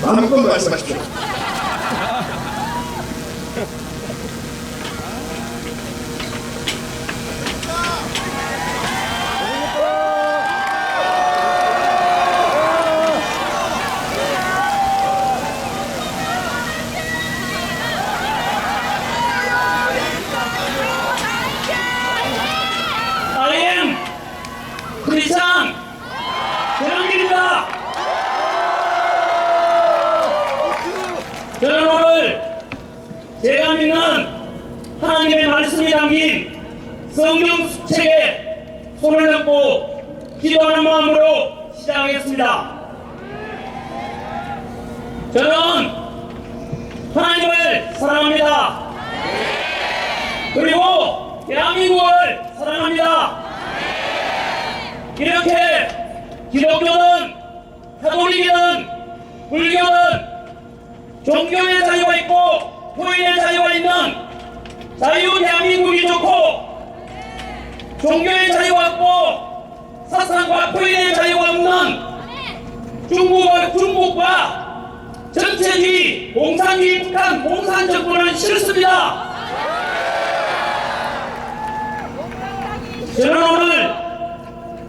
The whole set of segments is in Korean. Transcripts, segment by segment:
마음껏 말씀하십시오. 크리스찬 대한민국입니다. 저는 오늘 제가 믿는 하나님의 말씀이 담긴 성경책에 손을 얹고 기도하는 마음으로 시작하겠습니다. 저는 하나님을 사랑합니다. 그리고 대한민국을 사랑합니다. 이렇게 기독교는 가톨릭이든 불교든 종교의 자유가 있고 표현의 자유가 있는 자유 대한민국이 좋고, 종교의 자유가 없고 사상과 표현의 자유가 없는 중국과 전체주의 공산주의 북한 공산 정권은 싫습니다. 저는 오늘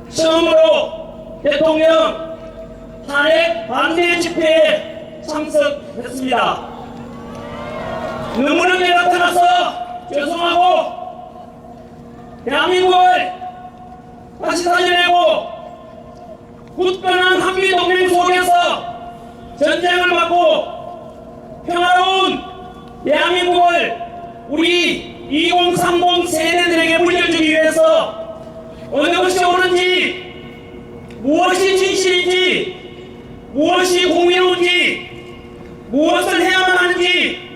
처음으로 대통령 탄핵 반대 집회에 참석했습니다. 너무나 나타나서 죄송하고, 대한민국을 다시 살려내고 굳건한 한미동맹 속에서 전쟁을 막고 평화로운 대한민국을 우리 2030 세대들에게 물려주기 위해서 어느 것이 옳은지, 무엇이 진실인지, 무엇이 공의로운지, 무엇을 해야만 하는지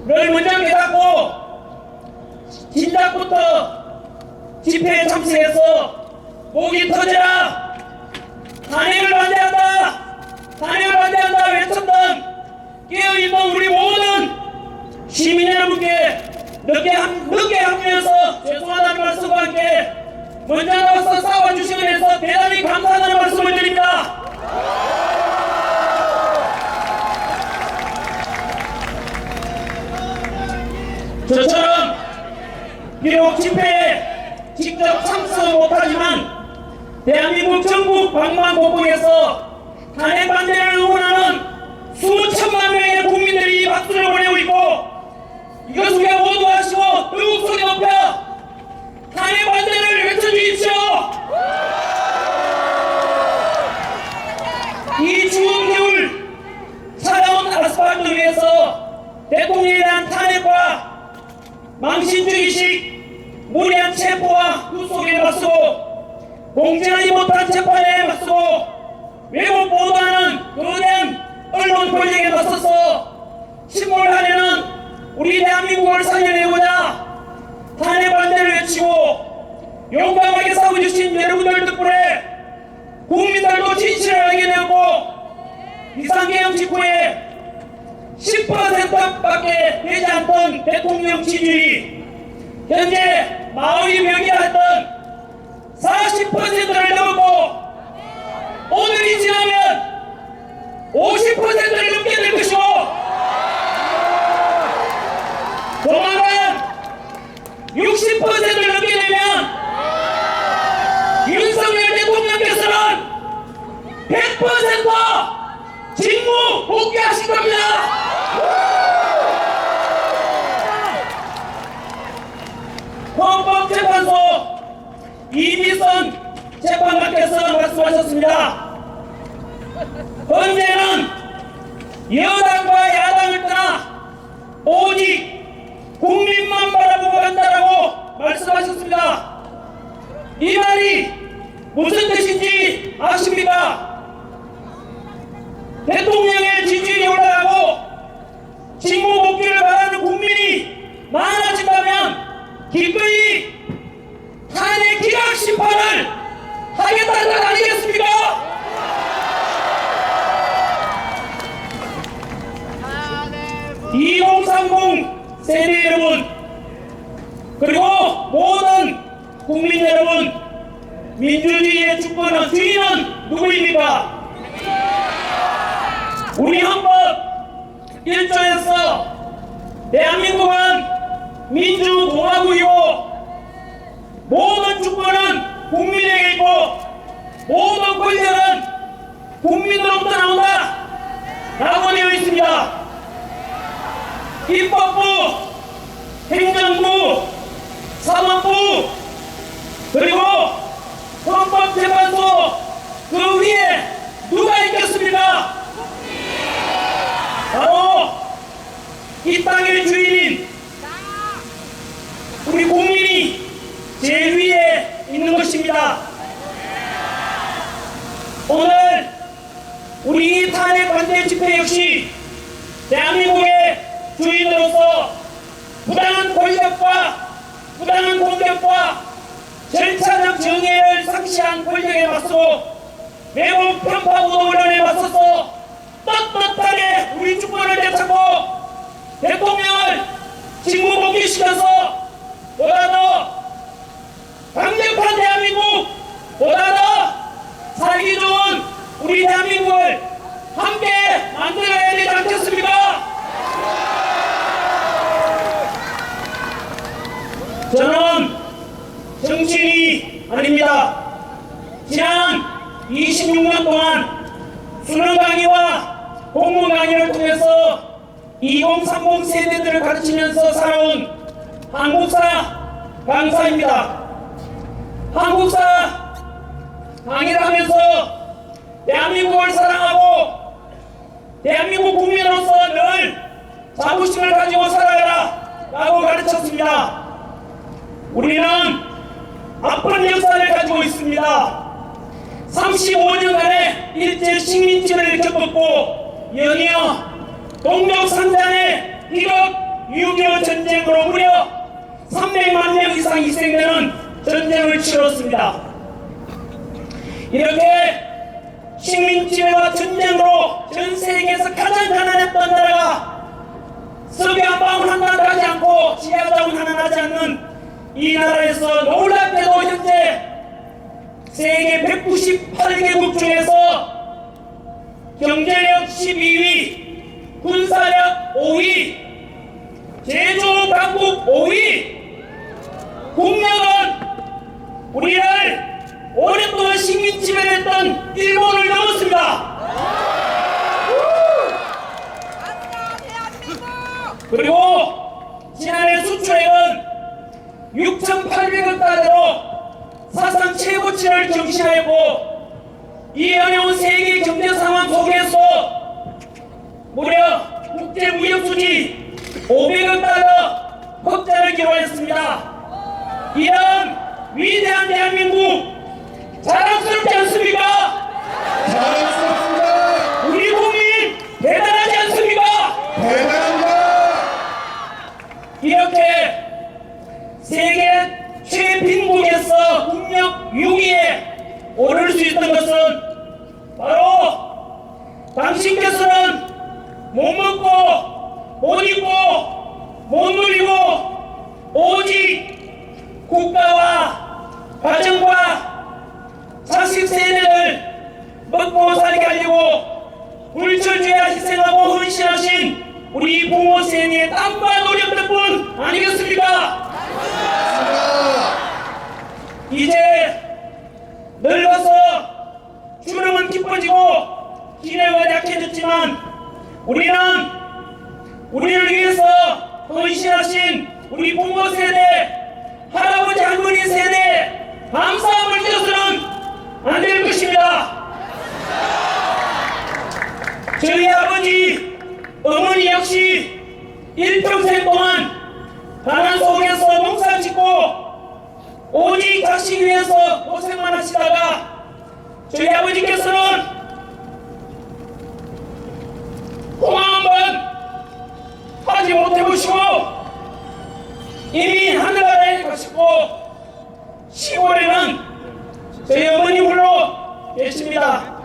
를 먼저 깨닫고 진작부터 집회에 참석해서 목이 터져라, 탄핵을 반대한다, 탄핵을 반대한다 외쳤던 깨어있는 우리 모든 시민 여러분께 늦게 합류해서 죄송하다는 말씀과 함께 먼저 나와서 싸워주시기 위해서 대단히 감사하다는 말씀을 드립니다. 저처럼 비록 집회에 직접 참석 못하지만 대한민국 전국 방방곡곡에서 탄핵 반대를 응원하는 수천만 명의 국민들이 박수를 보내고 있고, 이것을 우리가 모두 하시고 더욱 소리 높여 탄핵 반대를 외쳐주십시오. 이 추운 겨울 차가운 아스팔트 위에서 대통령에 대한 탄핵과 망신주의식 무리한 체포와 구속에 맞서고, 공정하지 못한 재판에 맞서고, 왜곡 보도하는 거대한 언론 권력에 맞서서 침몰하려는 우리 대한민국을 살려내고자 탄핵 반대를 외치고 용감하게 싸워주신 여러분들 덕분에 국민들도 진실을 알게 되었고, 비상계엄 직후에 10%밖에 되지 않던 대통령 지지율이 현재 마을이 명예했던 40%를 넘었고, 오늘이 지나면 50%를 넘게 될 것이고, 조만간 60%를 넘게 되면 윤석열 대통령께서는 100% 직무 복귀하실 겁니다. 헌법재판소 이비선 재판관께서 말씀하셨습니다. 헌재는 여당과 야당을 떠나 오직 국민만 바라보고 한다라고 말씀하셨습니다. 이 말이 무슨 뜻인지 아십니까? 대통령의 지지율이 올라가고 직무 복귀를 바라는 국민이 많아진다면 기꺼이 탄핵 기각 심판을 하겠다는 것 아니겠습니까? 2030 세대 여러분, 그리고 모든 국민 여러분, 민주주의의 주권은 주인은 누구입니까? 우리 헌법 1조에서 대한민국은 민주공화국이고 모든 주권은 국민에게 있고 모든 권력은 국민으로부터 나온다 라고 되어 있습니다. 입법부, 행정부, 사법부 그리고 헌법재판소 그 위에 누가 있겠습니까? 바로 이 땅의 주인인 우리 국민이 제일 위에 있는 것입니다. 오늘 우리 이 탄핵 반대 집회 역시 대한민국의 주인으로서 부당한 권력과 부당한 공격과 절차적 정의를 상실한 권력에 맞서고 매우 편파보도 언론에 맞서서 떳떳하게 우리 주권을 되찾고 대통령을 직무 복귀시켜서 보다 더 강력한 대한민국, 보다 더 살기 좋은 우리 대한민국을 함께 만들어야 되지 않겠습니까? 저는 정치인이 아닙니다. 지난 26년 동안 수능 강의와 공무 강의를 통해서 2030 세대들을 가르치면서 살아온 한국사 강사입니다. 한국사 강의를 하면서 대한민국을 사랑하고 대한민국 국민으로서 늘 자부심을 가지고 살아라 라고 가르쳤습니다. 우리는 아픈 역사를 가지고 있습니다. 35년간의 일제 식민지를 겪었고 연이어 동족상잔의 1억 6.25 전쟁으로 무려 300만 명 이상 희생되는 전쟁을 치렀습니다. 이렇게 식민지배와 전쟁으로 전 세계에서 가장 가난했던 나라가 석유 한 방울 하나도 하지 않고 지하 자원 하나 하지 않는 이 나라에서 놀랍게도 현재 세계 198개국 중에서 경제력 12위, 군사력 5위, 제조 강국 5위, 국력은 우리를 오랫동안 식민 지배를 했던 일본을 넘었습니다. 그리고 지난해 수출액은 6,800억 달러로 사상 최고치를 경신하였고 이 어려운 세계 경제 상황 속에서 무려 국제 무역 수지 500억 달러 흑자를 기록했습니다. 이런 위대한 대한민국 자랑스럽지 않습니까? 자랑스럽습니다. 우리 국민 대단하지 않습니까? 대단합니다. 이렇게 세계 최빈국에서 국력 6위에 오를 수 있던 것은 바로 당신께서는 못 먹고 못 입고 못 누리고 오직 국가와 가정과 자식 세대를 먹고 살게 하려고 불철주야 희생하고 헌신하신 우리 부모 세대의 땀과 노력 덕분 아니겠습니까? 이제 늙어서 주름은 깊어지고 기력은 약해졌지만 우리를 위해서 헌신하신 우리 부모 세대, 할아버지 할머니 세대 감사함을 잊어서는 안 될 것입니다. 저희 아버지, 어머니 역시 일평생 동안 가난 속에서 농사 짓고 오직 자식 위해서 고생만 하시다가 저희 아버지께서는 공항 한번 하지 못해보시고 이미 하늘나라에 가시고 시골에는 저희 어머니 홀로 계십니다.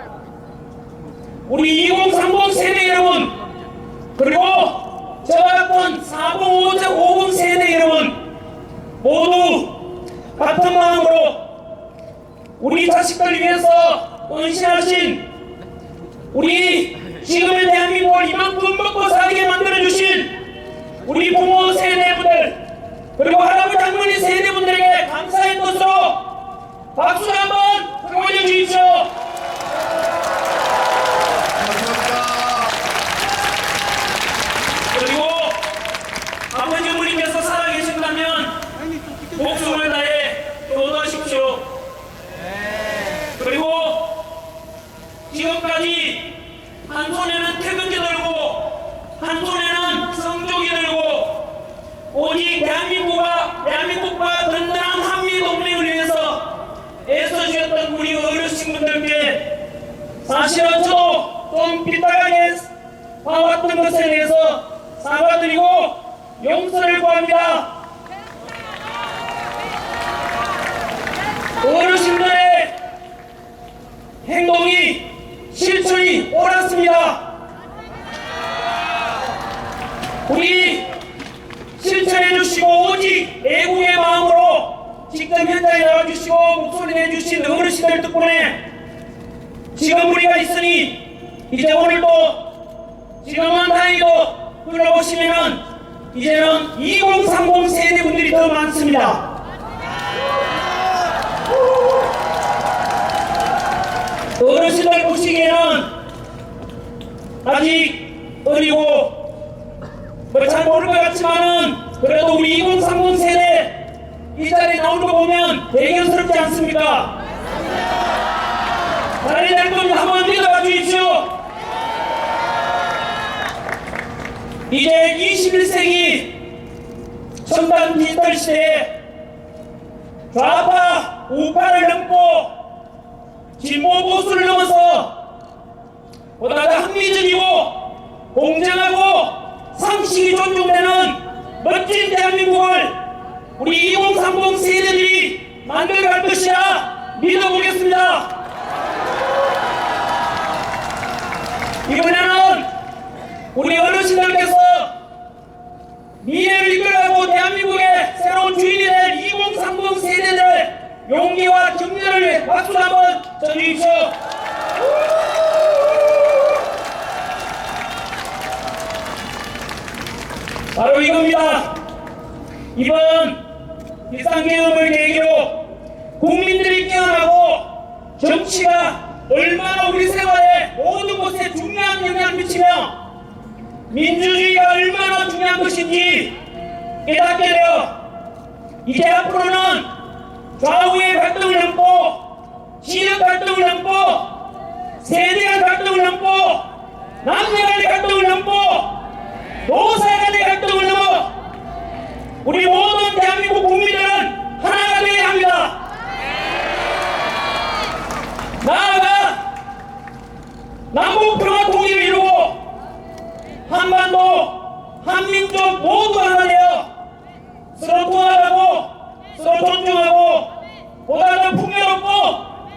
우리 2030 세대 여러분, 그리고 저와 같은 40, 50 세대 여러분 모두 같은 마음으로 우리 자식들 위해서 헌신하신 우리 지금의 대한민국을 이만큼 먹고 살게 만들어주신 우리 부모 세대분들 그리고 할아버지 할머니 세대분들에게 감사의 뜻으로 박수 한번 올려주십시오. 그리고 아버지 어머니께서 살아계신다면 목숨을 다해 효도하십시오. 그리고 지금까지 한 손에는 태극기 들고 한 손에는 성조기 들고 오직 대한민국과 든든한 한미동맹을 위해서 애써주셨던 우리 어르신분들께 사실은 저도 좀 빗나가게 봐왔던 것에 대해서 사과드리고 용서를 구합니다. 어르신들의 행동이 실천이 옳았습니다. 우리 실천해 주시고 오직 애국의 마음으로 직접 현장에 나와주시고 목소리 내주신 어르신들 덕분에 지금 우리가 있으니 이제 오늘도 지금은 다행히도 흘러보시면은 이제는 2030 세대분들이 더 많습니다. 어르신들 보시기에는 아직 어리고 잘 모를 것 같지만은 그래도 우리 2030 세대 이 자리에 나오는 거 보면 대견스럽지 않습니까? 자리 될 겁니다. 한번 믿어봐 주십시오. 이제 21세기 첨단 디지털 시대에 좌파 우파를 넘고 진보 보수를 넘어서 보다 더 합리적이고 공정하고 상식이 존중되는 멋진 대한민국을 우리 2030 세대들이 만들어갈 것이라 믿어보겠습니다. 이번에는 우리 어르신들께서 미래를 이끌어가고 대한민국의 새로운 주인이 될 2030 세대들의 용기와 격려를 위해 박수 한번 쳐주십시오. 바로 이겁니다. 이번 비상계엄을 계기로 국민들이 깨어나고 정치가 얼마나 우리 생활에 모든 곳에 중요한 영향을 미치며 민주주의가 얼마나 중요한 것인지 깨닫게 되어 이제 앞으로는 좌우의 갈등을 넘고 지역 갈등을 넘고 세대 간 갈등을 넘고 남녀 간의 갈등을 넘고 노사 간의 갈등을 넘어 우리 모든 대한민국 국민들은 하나가 되어야 합니다. 나아가 남북 평화 통일을 이루고 한반도 한민족 모두 하나 되어 서로 통합하고 서로 존중하고 보다 더 풍요롭고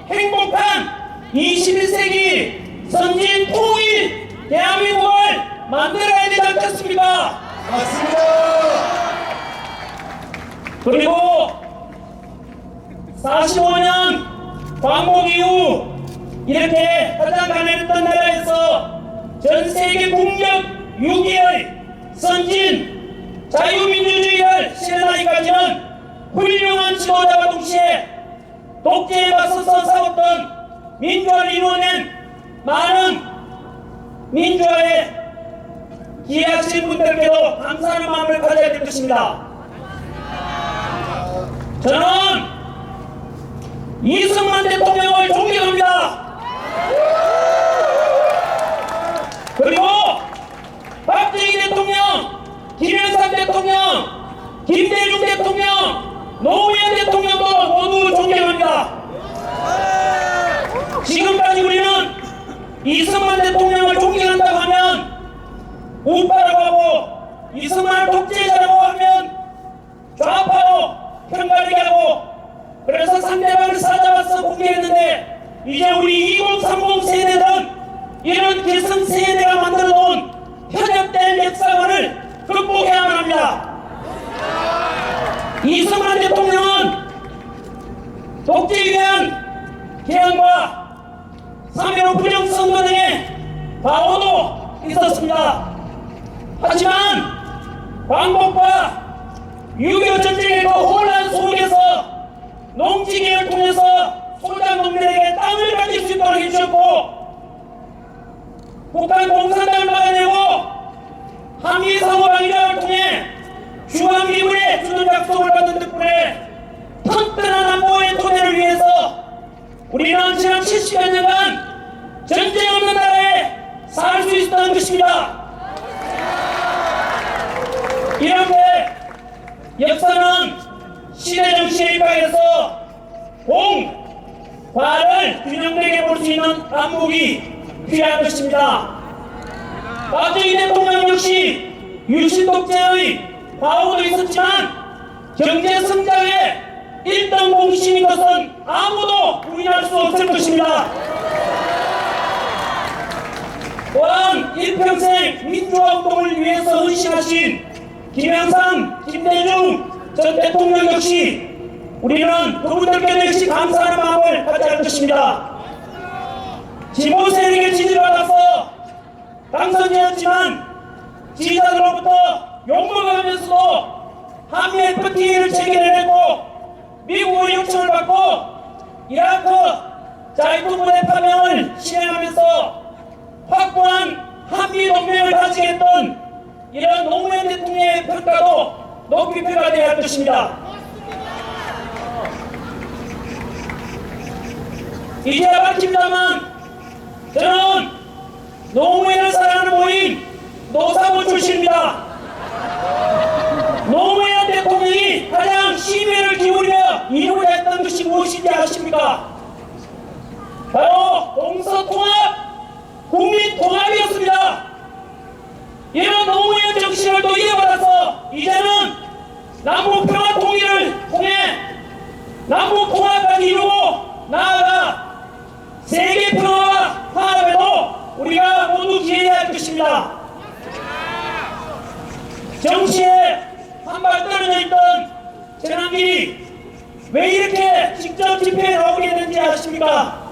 행복한 21세기 선진 통일 대한민국을 만들어야 되지 않겠습니까? 맞습니다. 그리고 45년 광복 이후 이렇게 가장 가난했던 나라에서 전 세계 국력 6위의 선진 자유민주주의를 실현하기까지는 훌륭한 지도자와 동시에 독재에 맞서서 싸웠던 민주화를 이루어낸 많은 민주화의 기여하신 분들께도 감사하는 마음을 가져야 될 것입니다. 저는 이승만 대통령을 존경합니다. 그리고 박정희 대통령, 김영삼 대통령, 김대중 대통령, 노무현 대통령도 모두 존경합니다. 지금까지 우리는 이승만 대통령을 존경한다고 하면 우파라고 하고 이승만을 독재자라고 하면 좌파로 평가하게 하고 그래서 상대방을 찾아와서 공개했는데 이제 우리 2030 세대는 이런 기성 세대가 만들어 놓은 편협된 역사관을 극복해야만 합니다. 이승만 대통령은 독재에 대한 개헌과 3.15 부정선거 등의 과오도 있었습니다. 하지만 광복과 6.25 전쟁의 그 혼란 속에서 농지개혁을 통해서 소장 농민에게 땅을 가질 수 있도록 해주셨고, 북한 공산당을 막아내고 한미 상호방위를 통해 주한미군의 주둔 약속을 받는 덕분에 튼튼한 안보의 토대를 위해서 우리는 지난 70여 년간 전쟁 없는 나라에 살 수 있었던 것입니다. 이렇게 역사는 시대 정신에 입각해서 공, 과를 균형되게 볼 수 있는 안목이 필요한 것입니다. 박정희 대통령 역시 유신 독재의 과오도 있었지만 경제 성장의 1등 공신인 것은 아무도 부인할 수 없을 것입니다. 또한 일평생 민주화운동을 위해서 헌신하신 김영삼, 김대중 전 대통령 역시 우리는 그분들께도 역시 감사하는 마음을 갖게 할 것입니다. 진보 세력의 지지를 받아서 당선되었지만 지지자들로부터 욕먹으면서도 한미 FTA를 체결해내고 미국의 요청을 받고 이라크 자이툰군의 파병을 실행하면서 확고한 한미 동맹을 가지겠던 이런 노무현 대통령의 평가도 높이 평가되어야 할 것입니다. 이제야 밝힙니다만 저는 노무현을 사랑하는 모임 노사모 출신입니다. 노무현 대통령이 가장 심혈을 기울여 이루어야 했던 것이 무엇인지 아십니까? 바로 동서통합, 국민통합이었습니다. 이런 노무현 정신을 또 이어받아서 이제는 남북평화 통일을 통해 남북통합까지 이루고 나아가 세계평화와 화합에도 우리가 모두 기여해야 할 것입니다. 정치에 한 발 떨어져 있던 재난길이 왜 이렇게 직접 집회에 나오게 되는지 아십니까?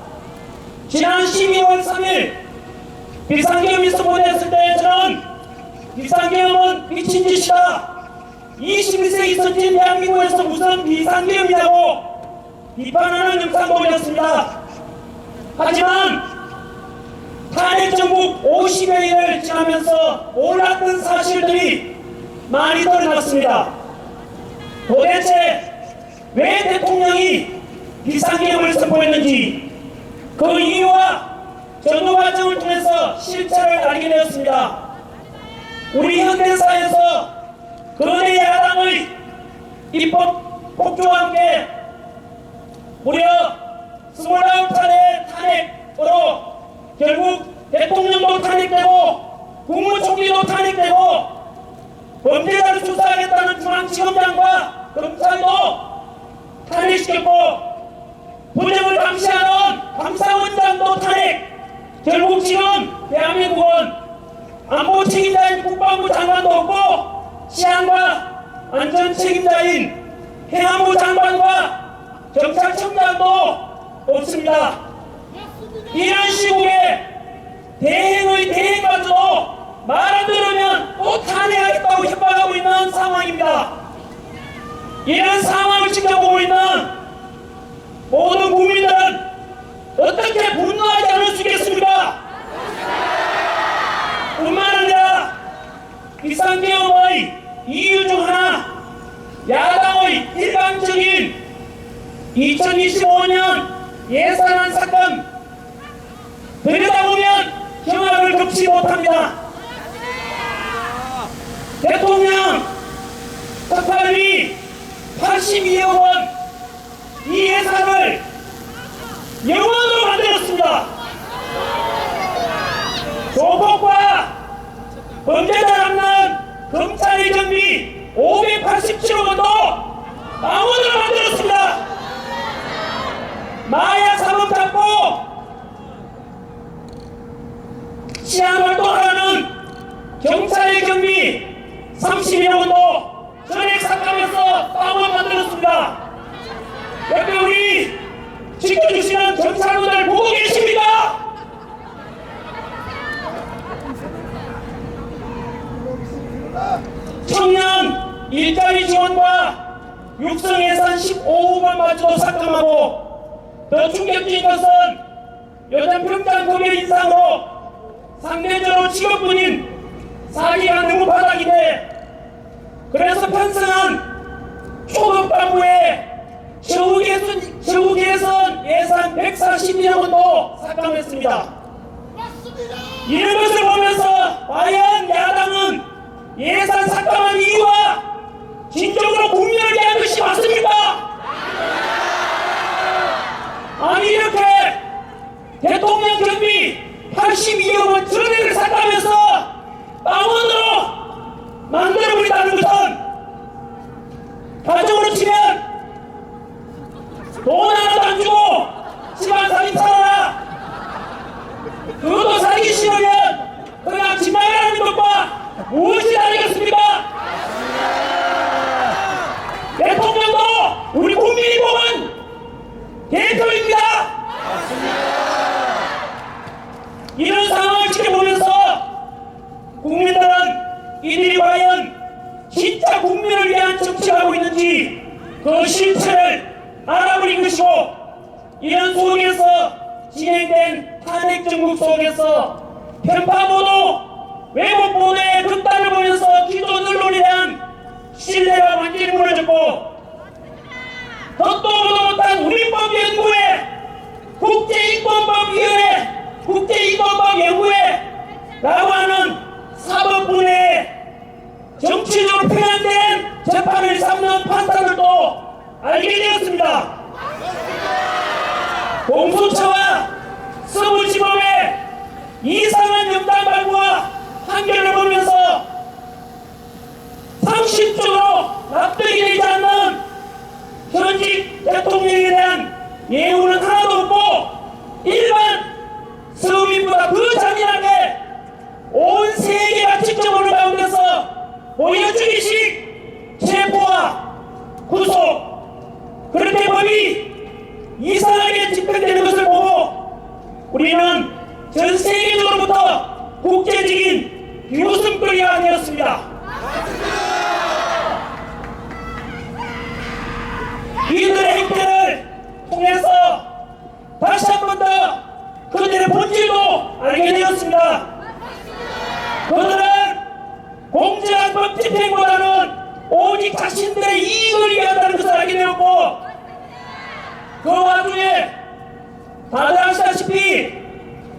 지난 12월 3일 비상계엄이 선포되었을 때 저는 비상계엄은 미친 짓이다, 21세기 선진 대한민국에서 무슨 비상계엄이라고 비판하는 영상도 올렸습니다. 하지만 탄핵 정국 50여일을 지나면서 몰랐던 사실들이 많이 드러났습니다. 도대체 왜 대통령이 비상계엄을 선포했는지 그 이유와 전후 과정을 통해서 실체를 알게 되었습니다. 우리 현대사에서 거대 야당의 입법 폭주와 함께 무려 29차례 탄핵으로 결국 대통령도 탄핵되고 국무총리도 탄핵되고 범죄자를 수사하겠다는 중앙지검장과 검찰도 탄핵시켰고 부정을 감시하는 감사원장도 탄핵, 결국 지금 대한민국은 안보 책임자인 국방부 장관도 없고 치안과 안전 책임자인 행안부 장관과 경찰청장도 없습니다. 이런 시국에 대행의 대행마저도 말 안 들으면 또 탄핵하겠다고 협박하고 있는 상황입니다. 이런 상황을 지켜보고 있는 모든 국민들은 어떻게 분노하지 않을 수 있겠습니까? 뿐만 아니라 비상계엄의 이유 중 하나, 야당의 일방적인 2025년 예산안 사건 들여다보면 경악을 금치 못합니다. 대통령 특파원이 82억 원 이 예산을 영원으로 만들었습니다. 조폭과 범죄자 잡는 검찰의 경비 587억 원도 망원으로 만들었습니다. 마약 사범 잡고 치안 활동하는 경찰의 경비 31억 원도 전액 삭감해서 망원 만들었습니다. 옆에 우리 지켜주시는 경찰분들 보고 계십니까? 예산과 육성 예산 15억원마저도 삭감하고 더 충격적인 것은 요즘 평당 급여 인상으로 상대적으로 직업군인 사기가 너무 바닥이네. 그래서 편성한 초급 간부에 처우 개선 예산 142억 원도 삭감했습니다. 이런 것을 보면서 과연 야당은 예산 삭감한 이유와 진정으로 국민을 위한 것이 맞습니까? 아니 이렇게 대통령 경비 82억 원 전액을 삭감해서 망원으로 만들어버린다는 것은 가정으로 치면 돈 하나도 안 주고 집안 살림 살아라. 그것도 살기 싫으면 그냥 집만하는 것과 무엇이 다르겠습니까? 대통령도 우리 국민이 뽑은 대표입니다. 이런 상황을 지켜보면서 국민들은 이들이 과연 진짜 국민을 위한 정치를 하고 있는지 그 실체를 알아버린 것이고, 이런 속에서 진행된 탄핵 정국 속에서 편파보도, 왜곡보도의 극단을 보면서 기존 언론에 대한 신뢰가 완전히 무너졌고, 덧도 보도 못한 우리법연구회, 국제인권법연구회라고 하는 사법부의 정치적으로 편향된 재판을 삼는 판사들도 알게 되었습니다. 공수처와 서울지법의 이상한 영장 발부와 판결을 보면서 상식적으로 납득이 되지 않는 현직 대통령에 대한 예우는 하나도 없고, 일반 서민보다 더 잔인하게 온 세계가 지켜보는 가운데서 보여주기식 체포와 구속, 그렇게 법이 이상하게 집행되는 것을 보고 우리는 전 세계적으로부터 국제적인 비웃음거리가 되었습니다. 이들의 행태를 통해서 다시 한 번 더 그들의 본질도 알게 되었습니다. 그들은 공정한 법 집행보다는 오직 자신들의 이익을 위한다는 것을 알게 되었고, 그 와중에 다들 아시다시피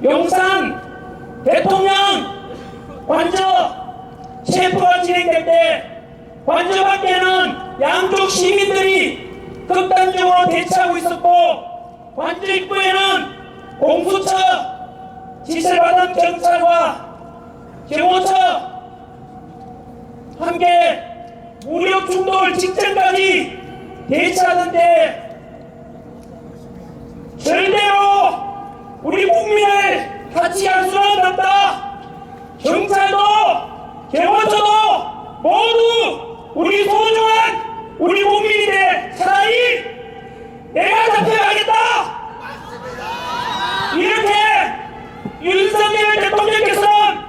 용산 대통령 관저 체포가 진행될 때 관저 밖에는 양쪽 시민들이 극단적으로 대치하고 있었고, 관저 입구에는 공수처 지시를 받은 경찰과 경호처 함께 무력 충돌 직전까지 대치하던데, 절대로 우리 국민을 같이 할 수는 없다. 경찰도 경호처도 모두 우리 소중한 우리 국민인데 차라리 내가 잡혀가겠다. 이렇게 윤석열 대통령께서는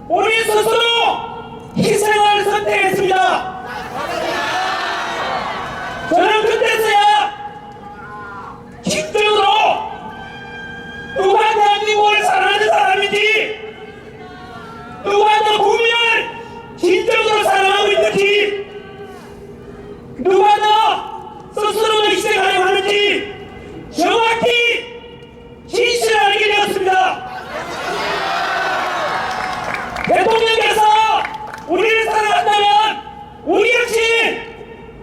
우리 스스로 희생을 선택했습니다. 저는 그때서야 진정으로 누가 대한민국을 사랑하는 사람인지, 누가 더 국민을 진정으로 사랑하고 있는지, 누가 더 스스로도 희생하려고 하는지 정확히 진실을 알게 되었습니다. 대통령께서 우리를 사랑한다면 우리 역시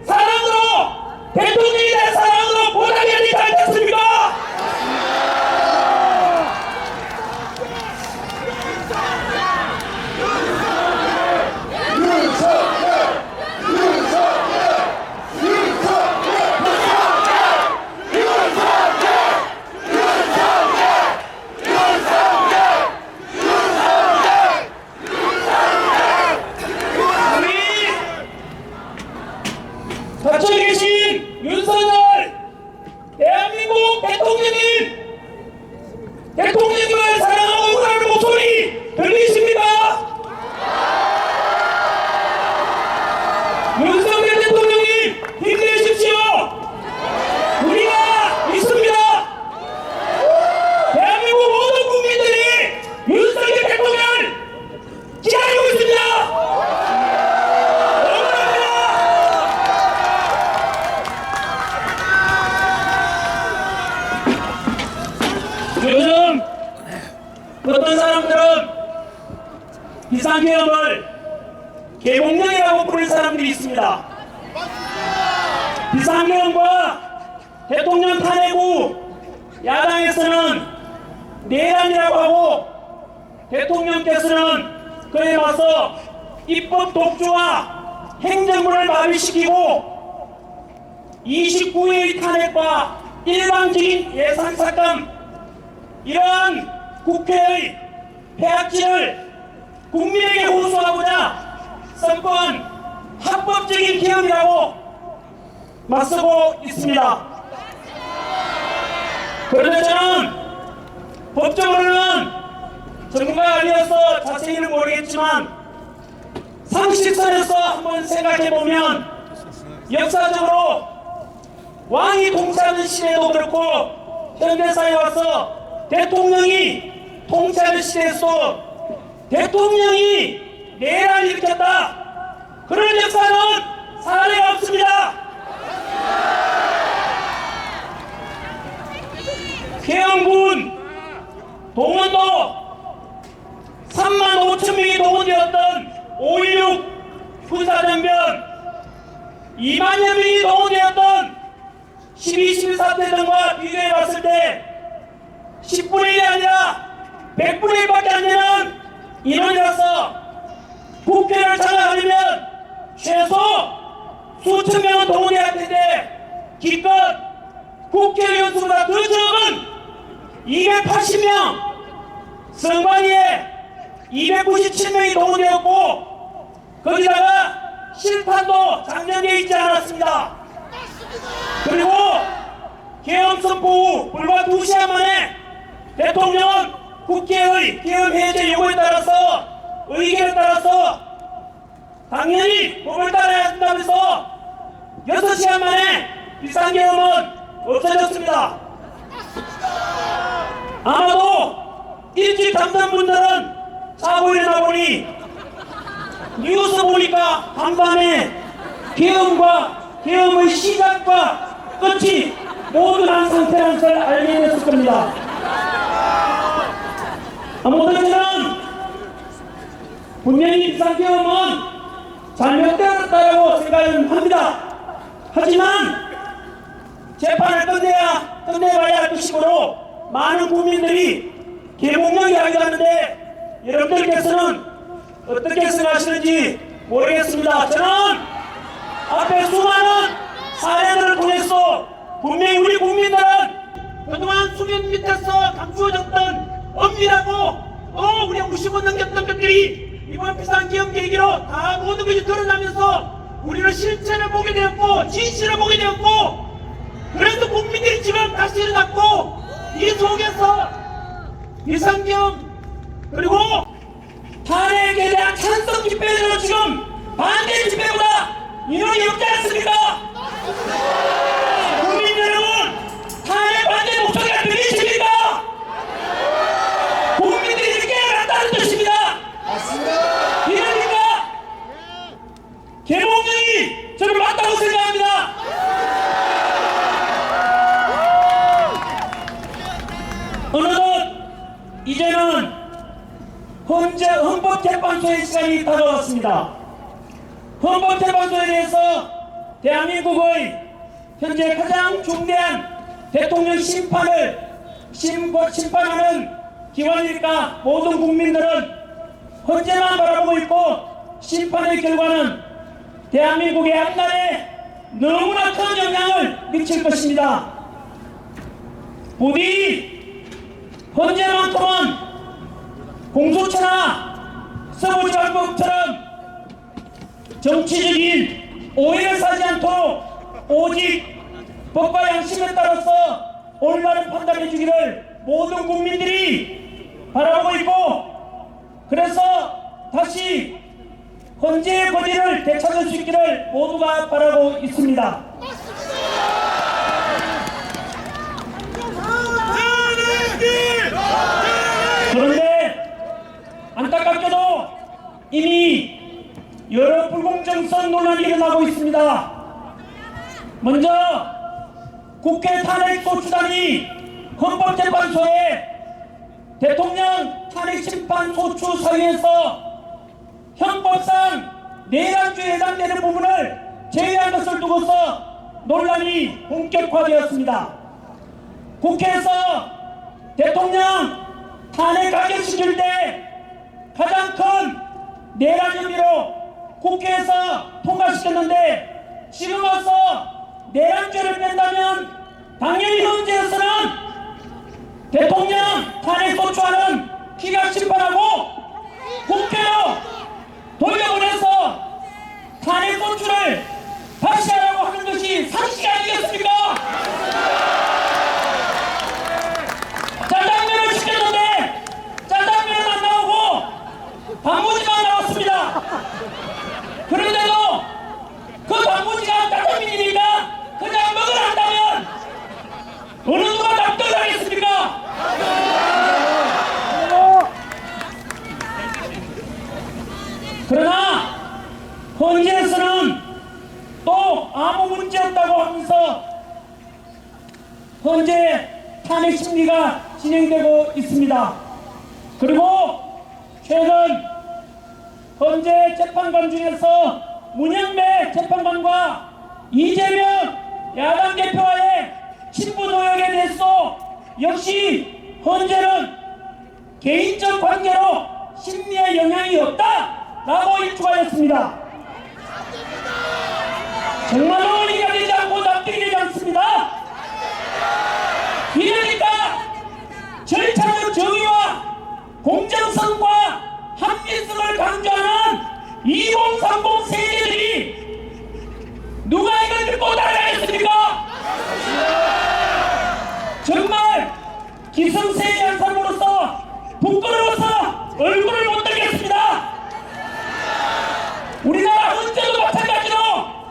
사랑으로, 대통령에 대한 사랑으로 보답해야 되지 않겠습니까? 갇혀 계신 윤석열 대한민국 대통령님을 사랑하고 응원하는 목소리 들리십니까? 윤석열 대통령 비상계엄을 계몽령이라고 부르는 사람들이 있습니다. 비상계엄과 대통령 탄핵 후 야당에서는 내란이라고 하고 대통령께서는 그에 맞서 입법 독주와 행정부를 마비시키고 29일 탄핵과 일방적인 예산삭감, 이러한 국회의 폐악질을 국민에게 호소하고자 선거한 합법적인 개헌이라고 맞서고 있습니다. 그런데 저는 법적으로는 전문가가 아니어서 자세히는 모르겠지만 상식선에서 한번 생각해보면 역사적으로 왕이 통치하는 시대도 그렇고 현대사에 와서 대통령이 통치하는 시대에서 대통령이 내란을 일으켰다, 그런 역사는 사례가 없습니다. 계엄군 동원도 35,000명이 동원되었던 5.16 군사정변, 2만여 명이 동원되었던 12.12 사태 등과 비교해봤을 때 10분의 1이 아니라 100분의 1밖에 안 되는 인원이라서 국회를 장악하려면 최소 수천 명은 동원해야 할 텐데 기껏 국회의원 수보다 더 적은 280명, 선관위에 297명이 동원되었고 거기다가 실탄도 장전되어 있지 않았습니다. 그리고 계엄 선포 후 불과 2시간 만에 대통령은 국회의 계엄 해제 요구에 따라서 의견에 따라서 당연히 법을 따라야 한다면서 6시간 만에 비상계엄은 없어졌습니다. 아마도 일찍 잠든 분들은 자고 일어나 보니 뉴스 보니까 간밤에 계엄의 시작과 끝이 모두 난 상태라는 걸 알게 됐을 겁니다. 아무튼 저는 분명히 비상계엄은 잘못되었다고 생각을 합니다. 하지만 재판을 끝내봐야 할 것이므로 많은 국민들이 계몽령 이야기를 하는데 여러분들께서는 어떻게 생각하시는지 모르겠습니다. 저는 앞에 수많은 사례들을 통해서 분명히 우리 국민들은 그동안 수면 밑에서 감추어졌던 엄밀하고 또 우리가 무시고 넘겼던 것들이 이번 비상계엄 계기로 다 모든 것이 드러나면서 우리는 실체를 보게 되었고 진실을 보게 되었고, 그래서 국민들이 지금 다시 일어났고 이 속에서 비상계엄 그리고 탄핵에 대한 찬성 집회로 지금 반대 집회보다 인원이 없지 않습니까? 국민 여러분, 탄핵 반대 목소리가 들리십니까? 국민들이 이렇게 일어났다는 뜻입니다. 이러니까 계몽령이 저를 맞다고 생각합니다. 어느덧 이제는 헌법재판소의 시간이 다가왔습니다. 헌법재판소에 대해서 대한민국의 현재 가장 중대한 대통령 심판하는 기관이니까 모든 국민들은 헌재만 바라보고 있고 심판의 결과는 대한민국의 앞날에 너무나 큰 영향을 미칠 것입니다. 부디 헌재만큼은 공수처나 서부지방법처럼 정치적인 오해를 사지 않도록 오직 법과 양심에 따라서 올바른 판단해 주기를 모든 국민들이 바라보고 있고, 그래서 다시 헌재의 권위를 되찾을 수 있기를 모두가 바라고 있습니다. 그런데 안타깝게도 이미 여러 불공정성 논란이 일어나고 있습니다. 먼저 국회 탄핵소추단이 헌법재판소에 대통령 탄핵심판소추 사유에서 형법상 내란죄에 해당되는 부분을 제외한 것을 두고서 논란이 본격화되었습니다. 국회에서 대통령 탄핵 가결시킬 때 가장 큰 내란 혐의로 국회에서 통과시켰는데 지금 와서 내란죄를 뺀다면 당연히 현재에서는 대통령 탄핵 소추안은 기각 심판하고 국회로 돌려보내서 탄핵 소추를 다시 하라고 하는 것이 상식 아니겠습니까? 짜장면을 시켰는데 짜장면은 안 나오고 단무지만 나왔습니다. 그런데도 그 단무지가 짜장면이니까 그냥 먹으라 한다면 어느 누가 납득을 하겠습니까? 그러나 헌재에서는 또 아무 문제 없다고 하면서 현재 탄핵 심리가 진행되고 있습니다. 그리고 최근 헌재 재판관 중에서 문영배 재판관과 이재명 야당 대표와의 친부 노역에 대해서 역시 헌재는 개인적 관계로 심리에 영향이 없다라고 일축하였습니다. 정말로 이해가 되지 않고 납득이 되지 않습니다. 이러니까 절차적 정의와 공정성과 합리성을 강조하는 2030 세대들이 누가 이걸 듣고 따라가겠습니까? 정말 기성세대한 사람으로서 부끄러워서 얼굴을 못 들겠습니다. 우리나라 헌재도 마찬가지로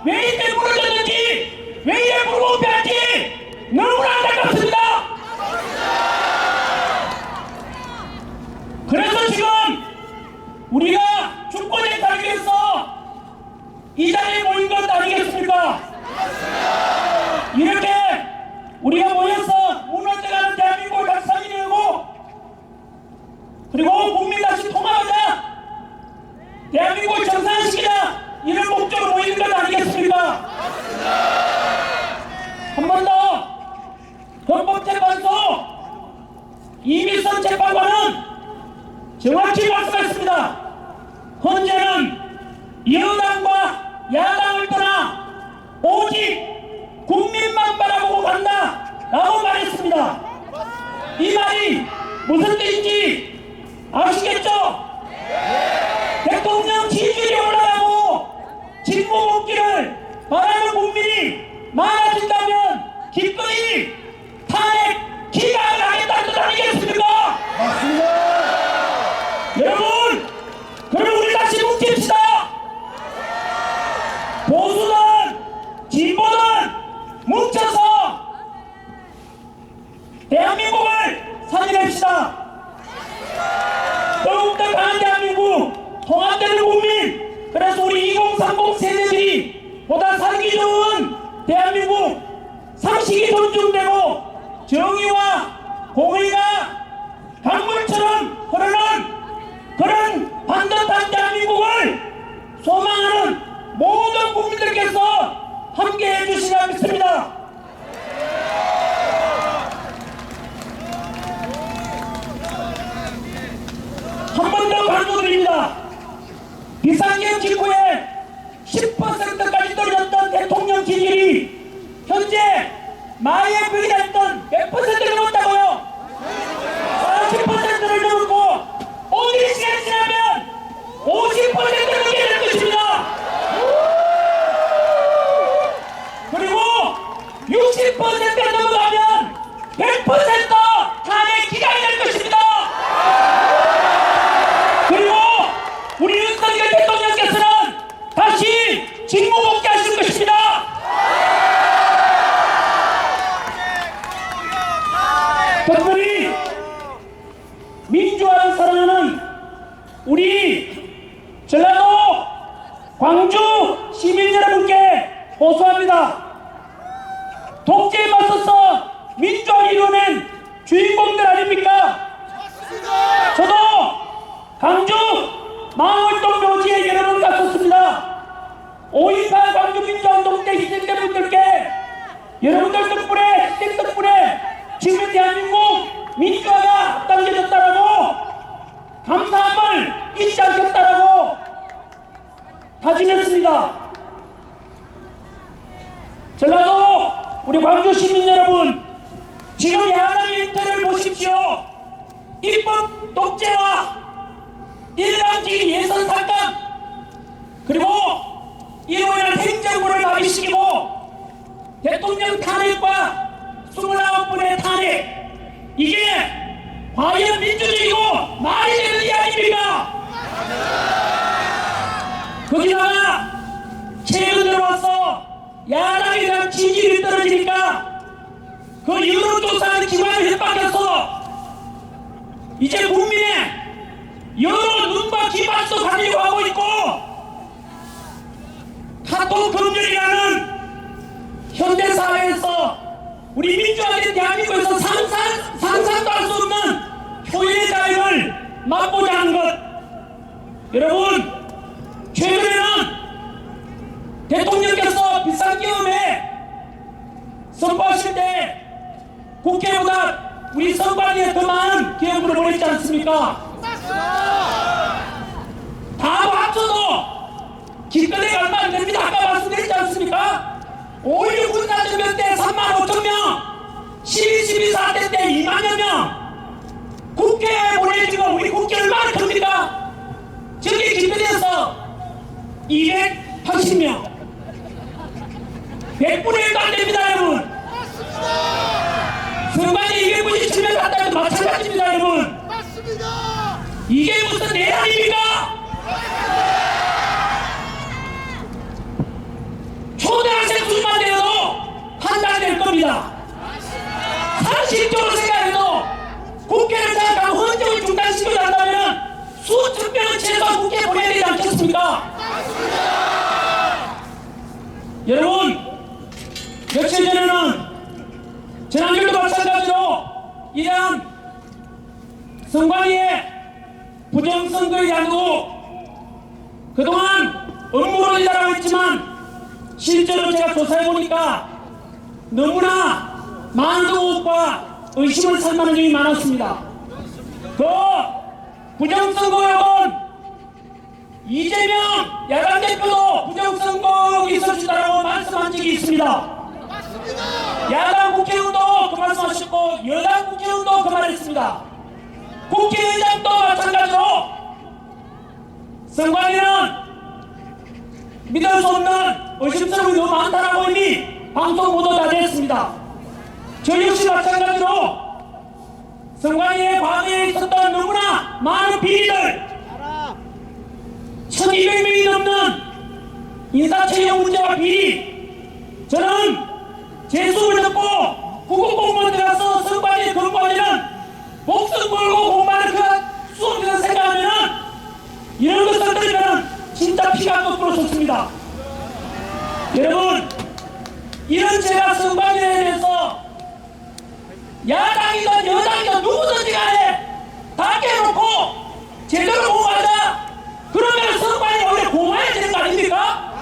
왜 이렇게 무너졌는지, 왜 이렇게 무릎배한지 너무나 안타깝습니다. 그래서 지금 우리가 주권에 살기 위해서 이 자리에 모인 것 아니겠습니까? 이렇게 우리가 모여서 무너져가는 대한민국을 다시 살리려고, 그리고 국민 다시 통합하자, 대한민국을 정상화시키자, 이런 목적으로 모이는 것 아니겠습니까? 한 번 더 헌법재판소 이미선 재판관은 정확히 말씀했습니다. 헌재는 여당과 야당을 떠나 오직 국민만 바라보고 간다 라고 말했습니다. 이 말이 무슨 뜻인지 아시겠죠? 대통령 지지율이 올라가고 직무 복귀를 바라는 국민이 많아진다면 기꺼이 탄핵 기각을 하겠다는 뜻 아니겠습니까? 맞습니다. 여러분, 그럼 우리 다시 뭉칩시다. 보수든 진보든 뭉쳐서 대한민국을 살려냅시다. 더욱더 강한 대한민국, 통합되는 국민, 그래서 우리 2030 세대들이 보다 살기 좋은 대한민국, 상식이 존중되고 정의와 공의가 강물처럼 흐르는 그런 반듯한 대한민국을 소망하는 모든 국민들께서 함께해 주시라 믿습니다. 한 번 더 강조드립니다. 비상계엄 직후에 10%까지 떨어졌던 대통령 지지율이 현재 마의 벽이 됐던 몇 퍼센트를 넘었다고요? 40%를 넘었고 오늘 시간이 지나면 50%를 넘게 될 것입니다. 여러분들 덕분에, 땡 덕분에 지금 대한민국 민주화가 앞당겨졌다라고 감사함을 잊지 않겠다라고 다짐했습니다. 전라도 우리 광주 시민 여러분, 지금 야당의 형태를 보십시오. 입법 독재와 일방적인 예선 삭감, 그리고 이로 인한 행정부를 마비시키고 대통령 탄핵과 29번의 탄핵, 이게 과연 민주적이고 말이 되는 이야기입니까? 거기다가 최근 들어와서 야당에 대한 지지율이 떨어지니까 그 여론조사하는 기관을 협박해서 이제 국민의 여러 눈과 귀 밖도 가리려고 하고 있고, 카톡 금전이라는 현대사회에서 우리 민주화된 대한민국에서 상상도 할 수 없는 표현의 자유를 맛보자 하는 것. 여러분, 최근에는 대통령께서 비상계엄에 선포하실 때 국회보다 우리 선관위에 더 많은 계엄으로 보냈지 않습니까? 다 합쳐도 기껏해야 얼마 안 됩니다. 아까 말씀드렸지 않습니까? 5.16 군사전면 때 35,000명, 12.12 사태 때 2만여 명, 국회에 보내지고 우리 국회 얼마나 큽니까? 저기 기껏해서 280명, 100분의 1도 안 됩니다, 여러분. 선관위 297명 갔다 해도 마찬가지입니다, 여러분. 이게 무슨 내란입니까? 초등학생 수준만 되어도 판단될 겁니다. 상식적으로 생각해도 국회를 생각하고 헌정을 중단시켜야 한다면 수천 명은 최소한 국회에 보내야 되지 않겠습니까? 여러분, 며칠 전에는 지난주도 마찬가지로 이러한 선관위의 부정선거에 대한 그동안 음모론이라고 했지만 실제로 제가 조사해보니까 너무나 많은 의혹과 의심을 살 만한 점이 많았습니다. 그 부정선거 의혹은 이재명 야당 대표도 부정선거가 있어준다고 말씀한 적이 있습니다. 야당 국회의원도 그 말씀하셨고 여당 국회의원도 그 말했습니다. 국회의장도 마찬가지로 선관위는 믿을 수 없는 의심스러운 게 너무 많다라고 이미 방송 보도 다 됐습니다. 저 역시 마찬가지로 선관위의 과거에 있었던 너무나 많은 비리들, 1200명이 넘는 인사채용 문제와 비리, 저는 재수를 듣고 국어공무원들 가서 선관위에 근무하려는 목숨 걸고 공부하는 그 수업이라고 생각하면은 이런 것을 들으면 진짜 피가 거꾸로 솟습니다. 여러분, 이런 제가 선관위에 대해서 야당이든 여당이든 누구든지 간에 다 깨놓고 제대로 공부하자, 그러면 선관위 원래 공부해야 되는 거 아닙니까?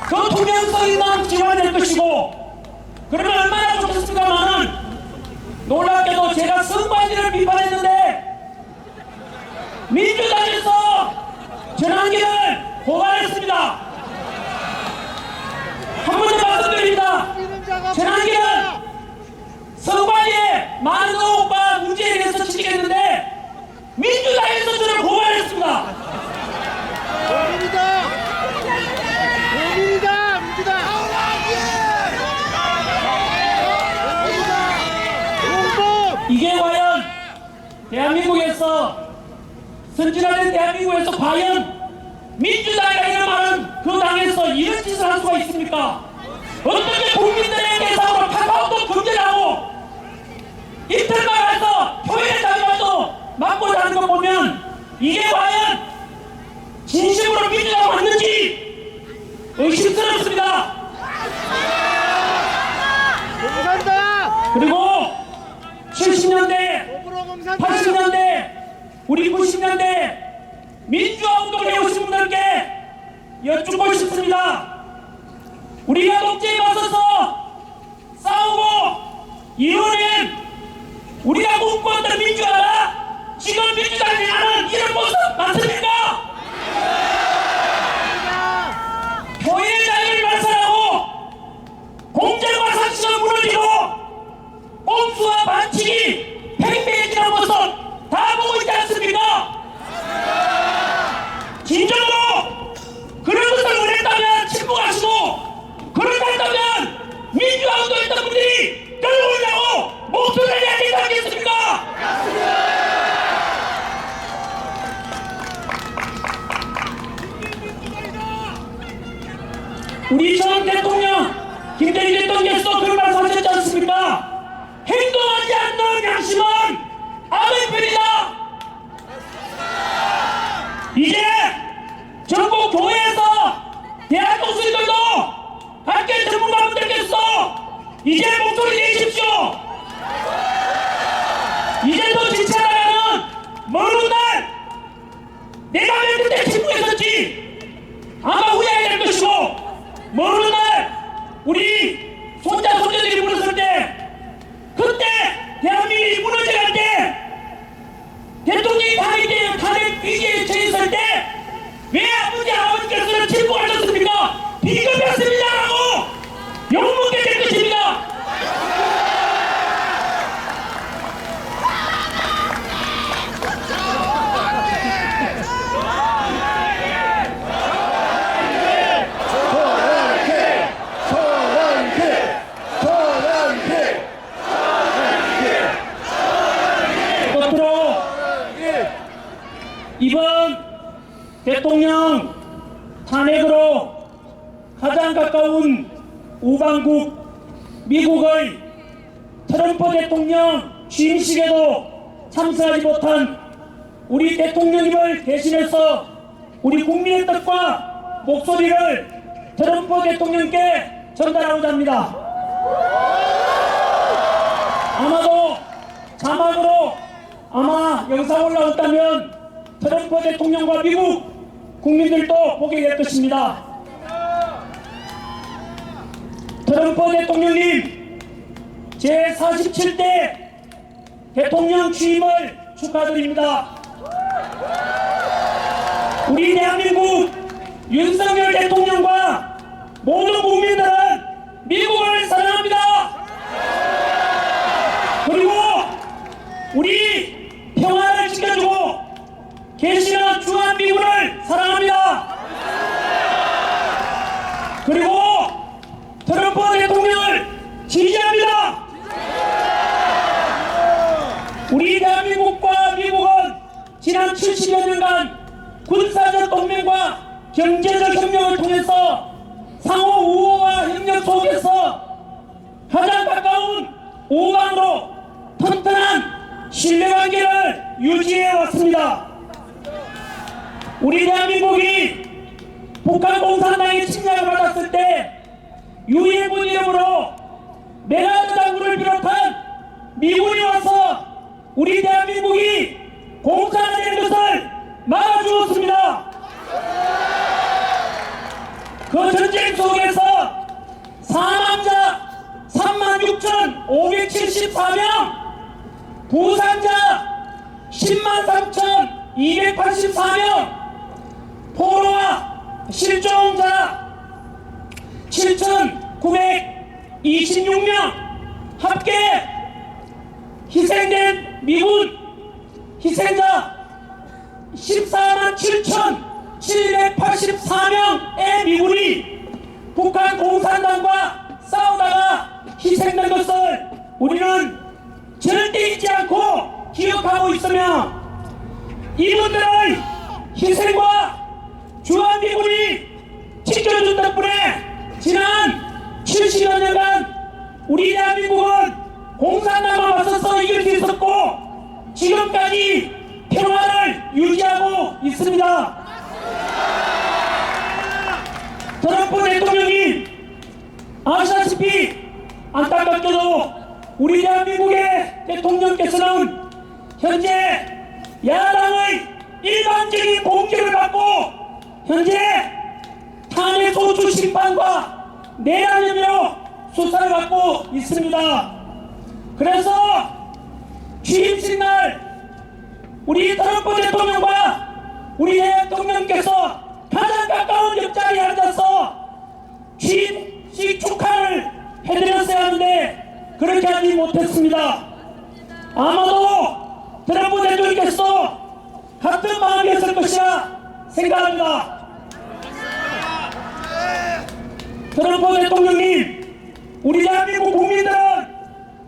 그 투명성 있는 기관이 될 것이고, 그러면 얼마나 좋겠습니까만은 놀랍게도 제가 선관위를 비판했는데 민주당에서 전환기를 고발했습니다. 한 번 더 말씀드립니다. 전환기는 선관위에 많은 의혹과 문제에 대해서 지적했는데 민주당에서 저를 고발했습니다. 민주당! 이게 과연 대한민국에서 선진화된 대한민국에서 과연 민주당이라 이런 말은 그 당에서 이런 짓을 할 수가 있습니까? 어떻게 국민들의 대상으로 카카오톡 금지를 하고 이틀만 해서 표현의 자유도 막고자 하는 거 보면 이게 과연 진심으로 민주당 맞는지 의심스럽습니다. 그리고 70년대, 80년대, 우리 90년대 민주화 운동을 해오신 분들께 여쭙고 싶습니다. 우리가 독재에 맞서 우리가 꿈꾸었던 민주화가 지금 민주당이 하는 이런 모습 맞습니까? 교회의 자유를 말살하고 공정과 상식을 무너지고 꼼수와 반칙이 팽배해지는 모습 다 보고 있지 않습니까? 진정으로 그런 것을 원했다면 침묵하시고 그렇다면 민주화 운동했던 분들이 끌어올라고 목소리를 내야 되지 않겠습니까? 우리 전 대통령 김대중 대통령께서 그런 말씀하셨지 않습니까? 행동하지 않는 양심은 악의 편이다. 이제 전국 교회에서 대학 교수들도 학계 전문가분들께서 이제 목소리 내십시오. 이제 또 지체하다가는 먼 날 내가 왜 그때 침묵했었지 아마 후회하게 될 것이고 먼 날 우리 손자 손녀들이 물었을 때 그때 대한민국이 무너져갈 때 대통령이 탄핵 위기에 처했을 때 왜 아버지께서는 침묵하셨습니까? 비겁했습니다라고 욕먹게 될 것입니다. 끝으로 이번 대통령 탄핵으로 가장 가까운 우방국 미국의 트럼프 대통령 취임식에도 참석하지 못한 우리 대통령님을 대신해서 우리 국민의 뜻과 목소리를 트럼프 대통령께 전달하고자 합니다. 아마도 자막으로 아마 영상 올라왔다면 트럼프 대통령과 미국 국민들도 보게 될 것입니다. 트럼프 대통령님 제47대 대통령 취임을 축하드립니다. 우리 대한민국 윤석열 대통령과 모든 국민들은 미국을 사랑합니다. 그리고 우리 평화를 지켜주고 계시는 주한미군을 사랑합니다. 그리고 트럼프 대통령을 지지합니다. 우리 대한민국과 미국은 지난 70여 년간 군사적 동맹과 경제적 협력을 통해서 상호 우호와 협력 속에서 가장 가까운 우방으로 튼튼한 신뢰관계를 유지해 왔습니다. 우리 대한민국이 북한 공산당의 침략을 받았을 때 유엔군 이름으로 메가드 장군을 비롯한 미군이 와서 우리 대한민국이 공산화되는 것을 막아주었습니다. 그 전쟁 속에서 사망자 36,574명, 부상자 103,284명, 포로와 실종자 7,926명, 합계 희생된 미군 희생자 147,784명의 미군이 북한 공산당과 싸우다가 희생된 것을 우리는 절대 잊지 않고 기억하고 있으며 이분들의 희생과 주한미군이 지켜준 덕분에 지난 70여 년간 우리 대한민국은 공산당과 맞서서 이길 수 있었고 지금까지 평화를 유지하고 있습니다. 트럼프 대통령이 아시다시피 안타깝게도 우리 대한민국의 대통령께서는 현재 야당의 일반적인 공격을 받고 현재 탄핵 소추 심판과 내란혐의로 수사를 받고 있습니다. 그래서 취임식 날 우리 트럼프 대통령과 우리 대통령께서 가장 가까운 옆자리에 앉아서 취임식 축하를 해드렸어야 하는데 그렇게 하지 못했습니다. 아마도 트럼프 대통령께서 같은 마음이었을 것이라 생각합니다. 트럼프 대통령님, 우리 대한민국 국민들은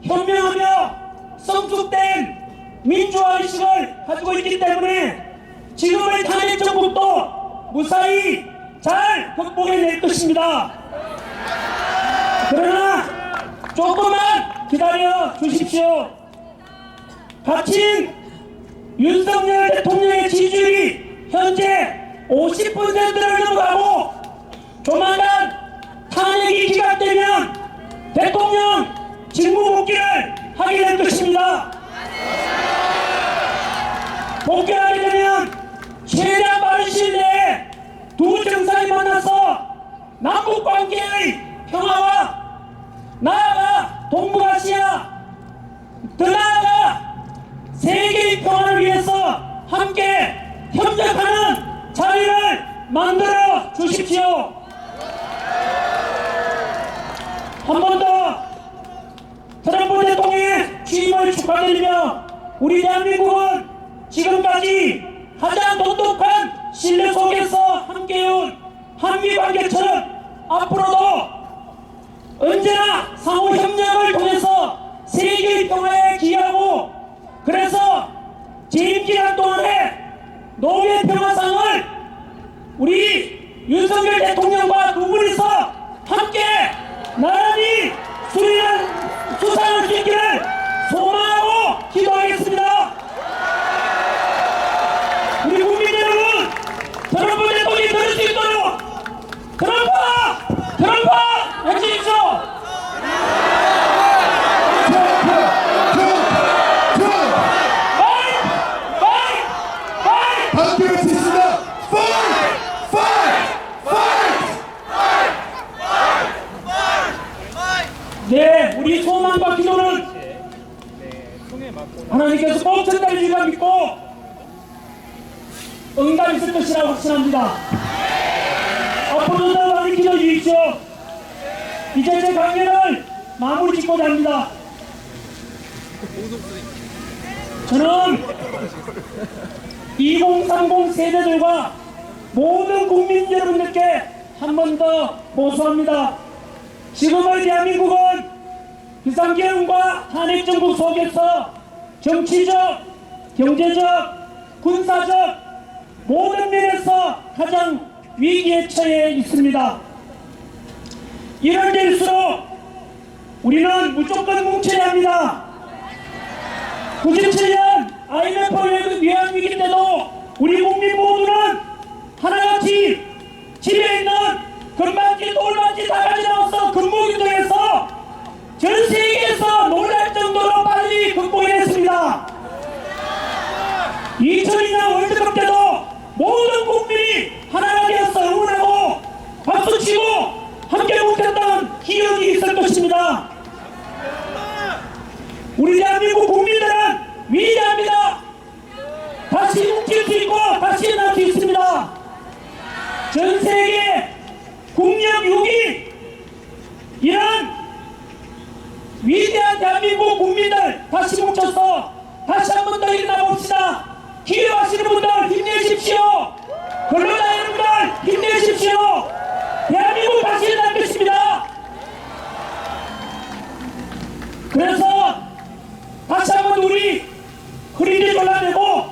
현명하며 성숙된 민주화 의식을 가지고 있기 때문에 지금의 탄핵 정국도 무사히 잘 극복해낼 것입니다. 그러나 조금만 기다려 주십시오. 갇힌 윤석열 대통령의 지지율이 현재 50%를 넘어가고 조만간 탄핵이 기각되면 대통령 직무 복귀를 하게 될 것입니다. 복귀하게 되면 최대한 빠른 시일 내에 두 정상이 만나서 남북 관계의 평화와 나아가 동북아시아 더 나아가 세계의 평화를 위해서 함께 협력하는 자리를 만들어 주십시오. 한 번 더 트럼프 대통령의 취임을 축하드리며 우리 대한민국은 지금까지 가장 돈독한 신뢰 속에서 함께해온 한미관계처럼 앞으로도 언제나 상호 협력을 통해서 세계의 평화에 기여하고 그래서 재임 기간 동안에 노벨 평화상을 우리 윤석열 대통령과 두 분이서 함께 나란히 수상할 수 있기를 소망하고 기도하겠습니다. 우리 국민 여러분, 트럼프 대통령이 들을 수 있도록 트럼프 해주십시오. 함께 외치겠습니다. 네, 우리 소망과 기도는 하나님께서 꼭 전달해 주리라 믿고 응답이 있을 것이라고 확신합니다. 앞으로도 더 많이 기도해 주십시오. 이제 제 강연을 마무리 짓고자 합니다. 저는 2030 세대들과 모든 국민 여러분들께 한 번 더 호소합니다. 지금의 대한민국은 비상계엄과 탄핵정국 속에서 정치적, 경제적, 군사적 모든 면에서 가장 위기에 처해 있습니다. 이럴 때일수록 우리는 무조건 뭉쳐야 합니다. 97년 IMF 외환위기 때도 우리 국민 모두는 하나같이 집에 있는 금반지, 돌반지 다 가져나와서 근무운동에서 전 세계에서 놀랄 정도로 빨리 극복해냈습니다. 2002년 월드컵 때도 모든 국민이 하나가 되어서 응원하고 박수치고 함께 뭉쳤던 기억이 있을 것입니다. 우리 대한민국 국민들은 위대합니다. 다시 뭉칠 수 있고 다시 일어날 수 있습니다. 전 세계 국력 6위 이런 위대한 대한민국 국민들 다시 뭉쳐서 다시 한 번 더 일어나 봅시다. 기회하시는 분들 힘내십시오. 근로자 여러분들 힘내십시오. 대한민국 다시 일어날 것입니다. 그래서 다시 한번 우리 허리를 골라내고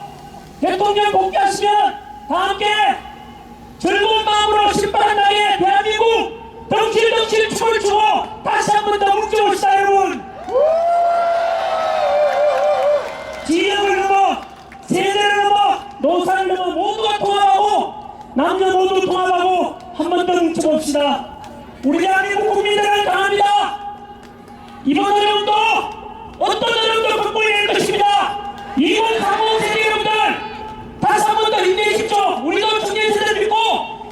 대통령 복귀하시면 다 함께 즐거운 마음으로 신바람 나게 대한민국 덩실덩실 춤을 추고 다시 한 번 더 뭉쳐봅시다 여러분. 지역을 넘어 세대를 넘어 노사를 넘어 모두가 통합하고 남녀 모두 통합하고 한 번 더 뭉쳐봅시다. 우리 대한민국 국민들은 강합니다. 이번 어려움도 어떤 어려움도 극복해낼 것입니다. 2030 세대 여러분들 다시 한 번 더 힘내십시오. 우리도 청년 세대를 믿고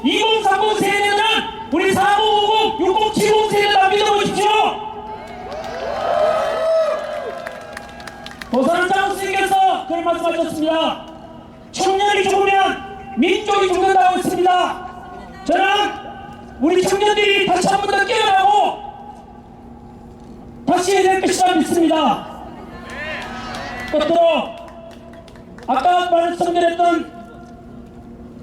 2030 세대는 우리 4050, 6070 세대를 다 믿어보십시오. 도산장 말씀하셨습니다. 청년이 죽으면 민족이 죽는다고 했습니다. 저는 우리 청년들이 다시 한 번 더 깨어나고 다시 해야 될 것이라 믿습니다. 끝으로 아까 말씀드렸던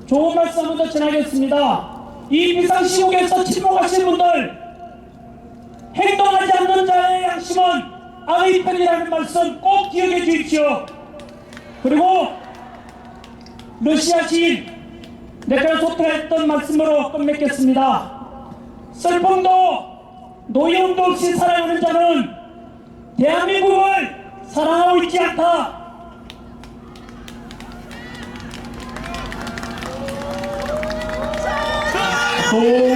좋은 말씀 한 번 더 전하겠습니다. 이 비상시국에서 침묵하신 분들, 행동하지 않는 자의 양심은 악의 편이라는 말씀 꼭 기억해 주십시오. 그리고 러시아 시인 네크라소트가 했던 말씀으로 끝맺겠습니다. 슬픔도 노여움도 없이 사랑하는 자는 대한민국을 사랑하고 있지 않다. 오.